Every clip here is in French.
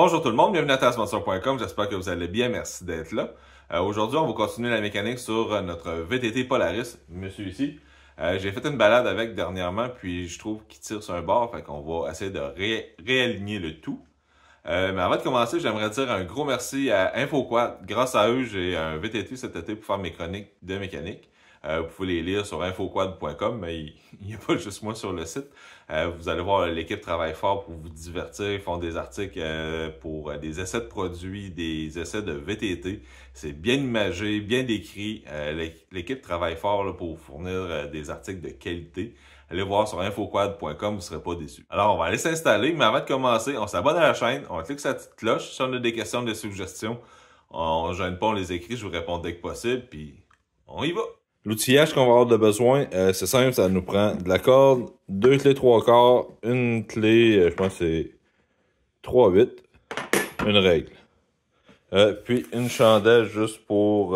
Bonjour tout le monde, bienvenue à Taskmaster.com, j'espère que vous allez bien, merci d'être là. Aujourd'hui, on va continuer la mécanique sur notre VTT Polaris, monsieur ici. J'ai fait une balade avec dernièrement, puis je trouve qu'il tire sur un bord, fait qu'on va essayer de réaligner le tout. Mais avant de commencer, j'aimerais dire un gros merci à InfoQuad. Grâce à eux, j'ai un VTT cet été pour faire mes chroniques de mécanique. Vous pouvez les lire sur infoquad.com, mais il n'y a pas juste moi sur le site. Vous allez voir, l'équipe travaille fort pour vous divertir. Ils font des articles pour des essais de produits, des essais de VTT. C'est bien imagé, bien décrit. L'équipe travaille fort là, pour fournir des articles de qualité. Allez voir sur infoquad.com, vous ne serez pas déçus. Alors, on va aller s'installer, mais avant de commencer, on s'abonne à la chaîne, on clique sur la petite cloche. Si on a des questions, des suggestions, on ne gêne pas, on les écrit, je vous réponds dès que possible, puis on y va! L'outillage qu'on va avoir de besoin, c'est simple, ça nous prend de la corde, 2 clés 3/4, une clé, je pense que c'est 3/8, une règle. Puis une chandelle juste pour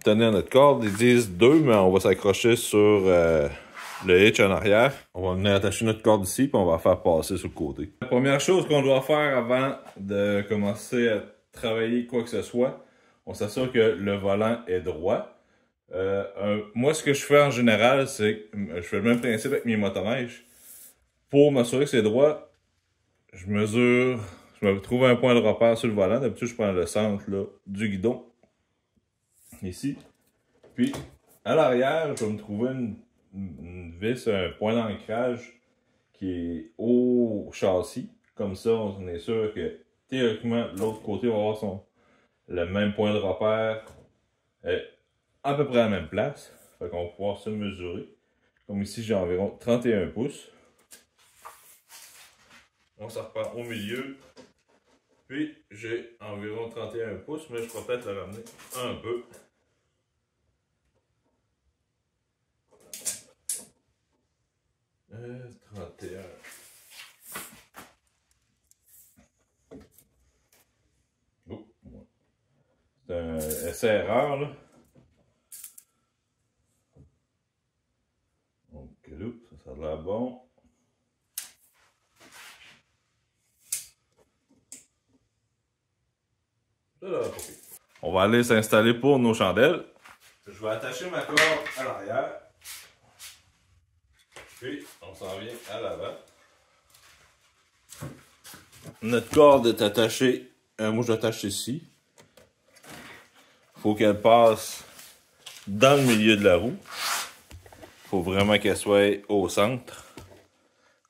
tenir notre corde. Ils disent 2, mais on va s'accrocher sur le hitch en arrière. On va venir attacher notre corde ici, puis on va faire passer sur le côté. La première chose qu'on doit faire avant de commencer à travailler quoi que ce soit, on s'assure que le volant est droit. Moi, ce que je fais en général, c'est que je fais le même principe avec mes motoneiges. Pour m'assurer que c'est droit, je me trouve un point de repère sur le volant. D'habitude, je prends le centre là, du guidon, ici. Puis, à l'arrière, je vais me trouver une vis, un point d'ancrage qui est au châssis. Comme ça, on est sûr que théoriquement, l'autre côté va avoir le même point de repère. À peu près à la même place. Fait qu'on va pouvoir se mesurer. Comme ici, j'ai environ 31 pouces. On s'en reprend au milieu. Puis, j'ai environ 31 pouces, mais je pourrais peut-être le ramener un peu. Euh, 31. Oh, c'est un essai-erreur, là. Ça a l'air bon. On va aller s'installer pour nos chandelles. Je vais attacher ma corde à l'arrière. Puis, on s'en vient à l'avant. Notre corde est attachée. Moi, je l'attache ici. Il faut qu'elle passe dans le milieu de la roue. Il faut vraiment qu'elle soit au centre.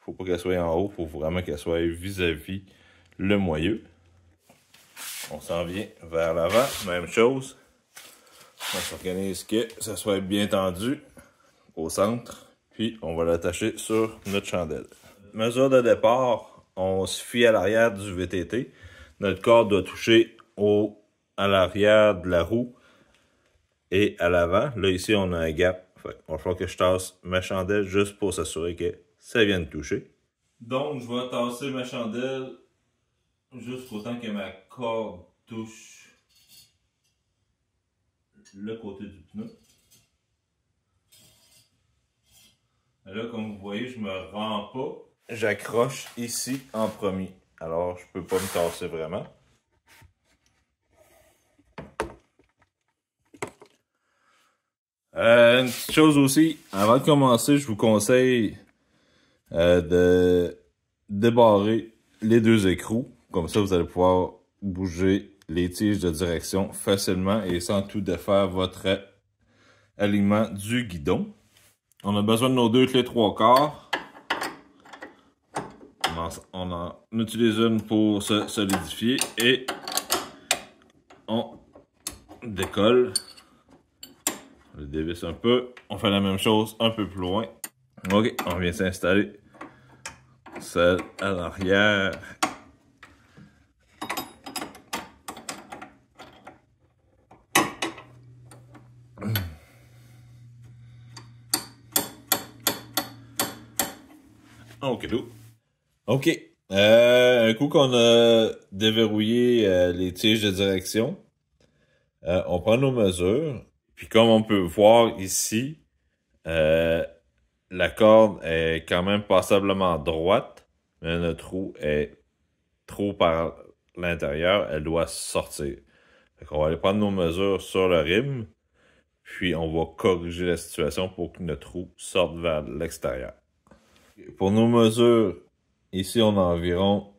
Faut pas qu'elle soit en haut. Il faut vraiment qu'elle soit vis-à-vis le moyeu. On s'en vient vers l'avant. Même chose. On s'organise que ça soit bien tendu au centre. Puis on va l'attacher sur notre chandelle. Mesure de départ, on se fie à l'arrière du VTT. Notre corde doit toucher à l'arrière de la roue et à l'avant. Là, ici, on a un gap. Fait, il va falloir que je tasse ma chandelle juste pour s'assurer que ça vient de toucher. Donc, je vais tasser ma chandelle juste autant que ma corde touche le côté du pneu. Là, comme vous voyez, je me rends pas. J'accroche ici en premier. Alors, je peux pas me tasser vraiment. Une petite chose aussi, avant de commencer, je vous conseille de débarrer les deux écrous. Comme ça, vous allez pouvoir bouger les tiges de direction facilement et sans tout défaire votre alignement du guidon. On a besoin de nos 2 clés 3/4. On en utilise une pour se solidifier et on décolle. On le dévisse un peu. On fait la même chose un peu plus loin. Ok, on vient s'installer. Celle à l'arrière. Ok. Un coup qu'on a déverrouillé les tiges de direction, on prend nos mesures. Puis comme on peut voir ici, la corde est quand même passablement droite, mais notre roue est trop par l'intérieur, elle doit sortir. Fait qu'on va aller prendre nos mesures sur le rim, puis on va corriger la situation pour que notre roue sorte vers l'extérieur. Pour nos mesures, ici on a environ...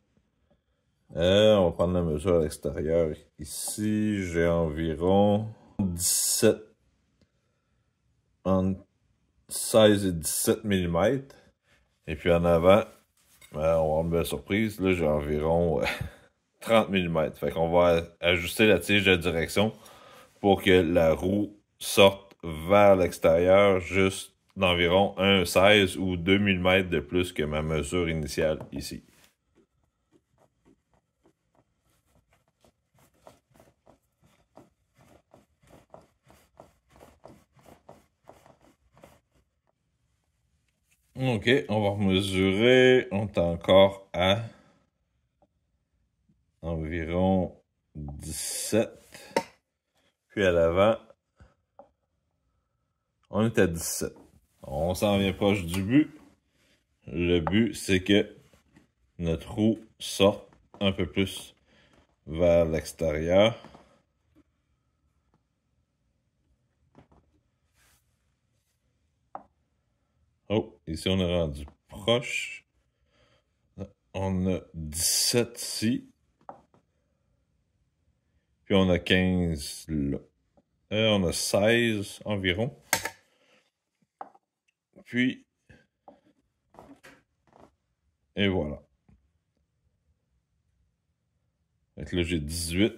on va prendre la mesure à l'extérieur. Ici, j'ai environ 17, entre 16 et 17 mm. Et puis en avant, on va avoir une belle surprise. Là, j'ai environ 30 mm. Fait qu'on va ajuster la tige de direction pour que la roue sorte vers l'extérieur juste d'environ 1,16 ou 2 mm de plus que ma mesure initiale ici. Ok, on va mesurer. On est encore à environ 17. Puis à l'avant, on est à 17. On s'en vient proche du but. Le but, c'est que notre roue sorte un peu plus vers l'extérieur. Oh, ici on est rendu proche. On a 17 ici. Puis on a 15 là. On a 16 environ. Puis, et voilà. Fait que là, j'ai 18.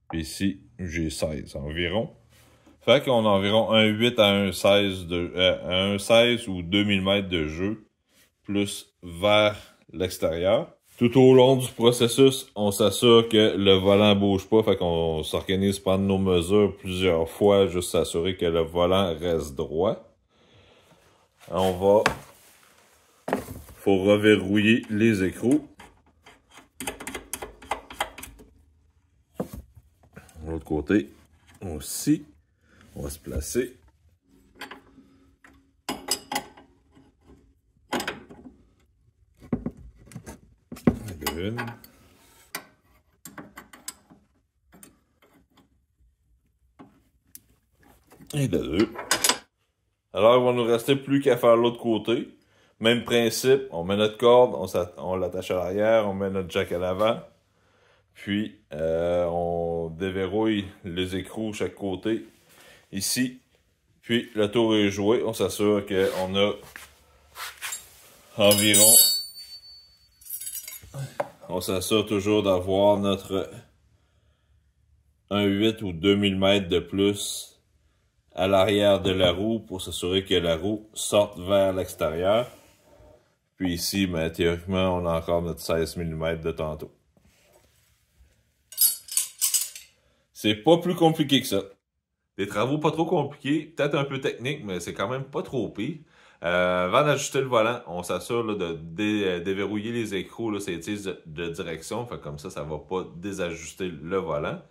Puis ici, j'ai 16 environ. Fait qu'on a environ 1,8 à 1,16 ou 2 mm de jeu, plus vers l'extérieur. Tout au long du processus, on s'assure que le volant bouge pas, fait qu'on s'organise prendre nos mesures plusieurs fois, juste s'assurer que le volant reste droit. Faut reverrouiller les écrous. De l'autre côté, aussi, on va se placer. Une. Et de deux. Alors, il va nous rester plus qu'à faire l'autre côté. Même principe, on met notre corde, on l'attache à l'arrière, on met notre jack à l'avant. Puis, on déverrouille les écrous chaque côté. Ici. Puis, le tour est joué. On s'assure qu'on a environ... On s'assure toujours d'avoir notre 1,8 ou 2 mm de plus à l'arrière de la roue pour s'assurer que la roue sorte vers l'extérieur. Puis ici, ben, théoriquement, on a encore notre 16 mm de tantôt. C'est pas plus compliqué que ça. Des travaux pas trop compliqués, peut-être un peu techniques, mais c'est quand même pas trop pire. Avant d'ajuster le volant, on s'assure de déverrouiller les écrous, ces tiges de direction. Fait comme ça va pas désajuster le volant.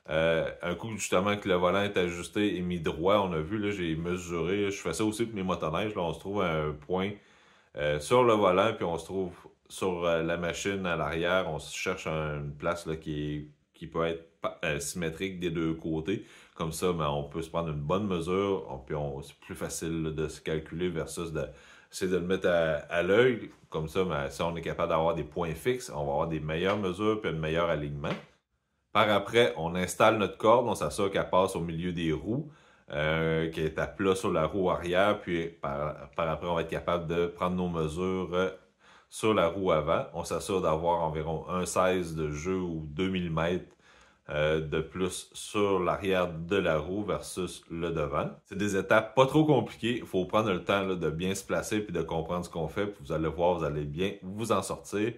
Un coup justement que le volant est ajusté et mis droit, on a vu, là, j'ai mesuré, je fais ça aussi pour mes motoneiges, là, on se trouve à un point sur le volant, puis on se trouve sur la machine à l'arrière, on cherche une place là, qui peut être symétrique des deux côtés. Comme ça, ben, on peut se prendre une bonne mesure, puis c'est plus facile là, de se calculer versus d'essayer de le mettre à l'œil. Comme ça, ben, si on est capable d'avoir des points fixes, on va avoir des meilleures mesures puis un meilleur alignement. Par après, on installe notre corde, on s'assure qu'elle passe au milieu des roues, qu'elle est à plat sur la roue arrière, puis par après, on va être capable de prendre nos mesures sur la roue avant. On s'assure d'avoir environ 1,16 de jeu ou 2 mm de plus sur l'arrière de la roue versus le devant. C'est des étapes pas trop compliquées. Il faut prendre le temps là, de bien se placer puis de comprendre ce qu'on fait. Puis vous allez voir, vous allez bien vous en sortir.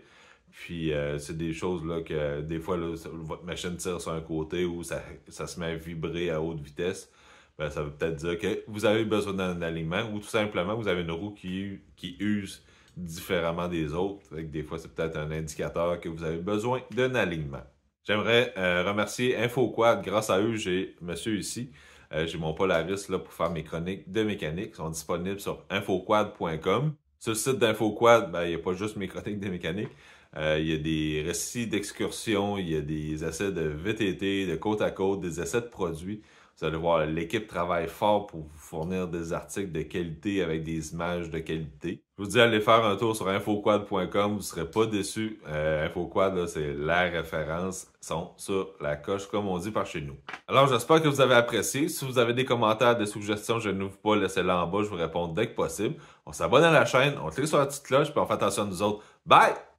Puis c'est des choses là que des fois là, votre machine tire sur un côté ou ça se met à vibrer à haute vitesse. Ben, ça veut peut-être dire que vous avez besoin d'un alignement ou tout simplement vous avez une roue qui use différemment des autres. Fait que des fois, c'est peut-être un indicateur que vous avez besoin d'un alignement. J'aimerais remercier InfoQuad. Grâce à eux, j'ai monsieur ici. J'ai mon Polaris là, pour faire mes chroniques de mécanique. Ils sont disponibles sur infoquad.com. Sur le site d'InfoQuad, ben, il n'y a pas juste mes chroniques de mécanique. Il y a des récits d'excursions, il y a des essais de VTT, de côte à côte, des essais de produits. Vous allez voir, l'équipe travaille fort pour vous fournir des articles de qualité avec des images de qualité. Je vous dis, allez faire un tour sur infoquad.com, vous ne serez pas déçus. Infoquad, c'est la référence. Ils sont sur la coche, comme on dit par chez nous. Alors, j'espère que vous avez apprécié. Si vous avez des commentaires, des suggestions, je ne vous pas, laissez-les en bas, je vous réponds dès que possible. On s'abonne à la chaîne, on clique sur la petite cloche, puis on fait attention à nous autres. Bye!